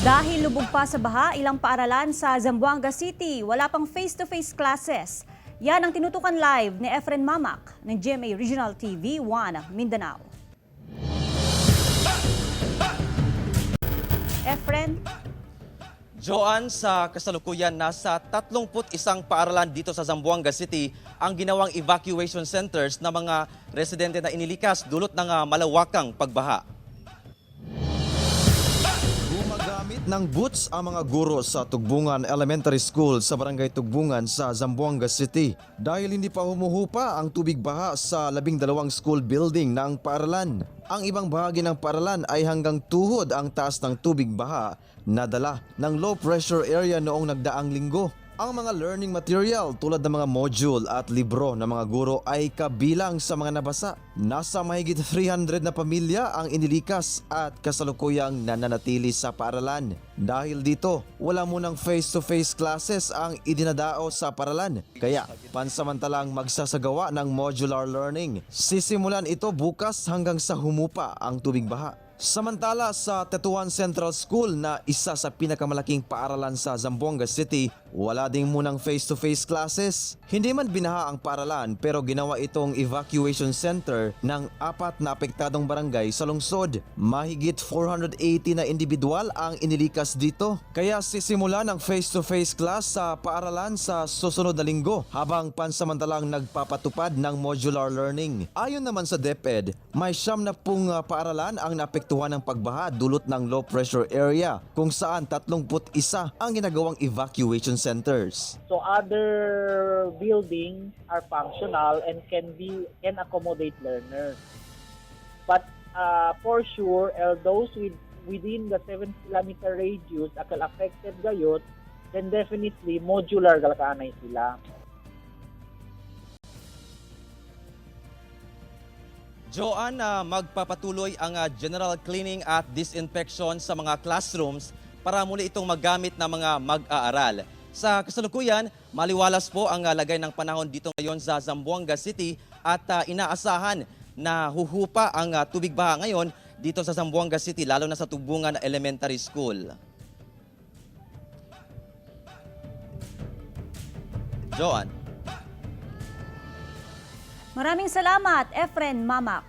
Dahil lubog pa sa baha, ilang paaralan sa Zamboanga City wala pang face-to-face classes. Yan ang tinutukan live ni Efren Mamak ng GMA Regional TV 1 Mindanao. Efren? Joan, sa kasalukuyan nasa 31 paaralan dito sa Zamboanga City ang ginawang evacuation centers ng mga residente na inilikas dulot ng malawakang pagbaha. Gumagamit ng boots ang mga guro sa Tugbungan Elementary School sa Barangay Tugbungan sa Zamboanga City dahil hindi pa humuhupa ang tubig baha sa 12 school building ng paaralan. Ang ibang bahagi ng paaralan ay hanggang tuhod ang taas ng tubig baha na dala ng low pressure area noong nagdaang linggo. Ang mga learning material tulad ng mga module at libro ng mga guro ay kabilang sa mga nabasa. Nasa mahigit 300 na pamilya ang inilikas at kasalukuyang nananatili sa paaralan. Dahil dito, wala munang face-to-face classes ang idinadao sa paaralan. Kaya pansamantalang magsasagawa ng modular learning. Sisimulan ito bukas hanggang sa humupa ang tubig baha. Samantala sa Tetuan Central School na isa sa pinakamalaking paaralan sa Zamboanga City, wala ding munang face-to-face classes. Hindi man binaha ang paaralan pero ginawa itong evacuation center ng 4 na apektadong barangay sa lungsod. Mahigit 480 na individual ang inilikas dito. Kaya sisimula ng face-to-face class sa paaralan sa susunod na linggo habang pansamantalang nagpapatupad ng modular learning. Ayon naman sa DepEd, may 70 paaralan ang naapektuhan ng pagbaha dulot ng low pressure area kung saan 31 ang ginagawang evacuation centers. So other buildings are functional and can accommodate learners. But for sure, those within the 7-kilometer radius akal affected gayot, then definitely modular galakaanay sila. Joan, magpapatuloy ang general cleaning at disinfection sa mga classrooms para muli itong magamit ng mga mag-aaral. Sa kasalukuyan, maliwalas po ang lagay ng panahon dito ngayon sa Zamboanga City at inaasahan na huhupa ang tubig baha ngayon dito sa Zamboanga City, lalo na sa Tugbungan Elementary School. Joan. Maraming salamat, Efren Mamak.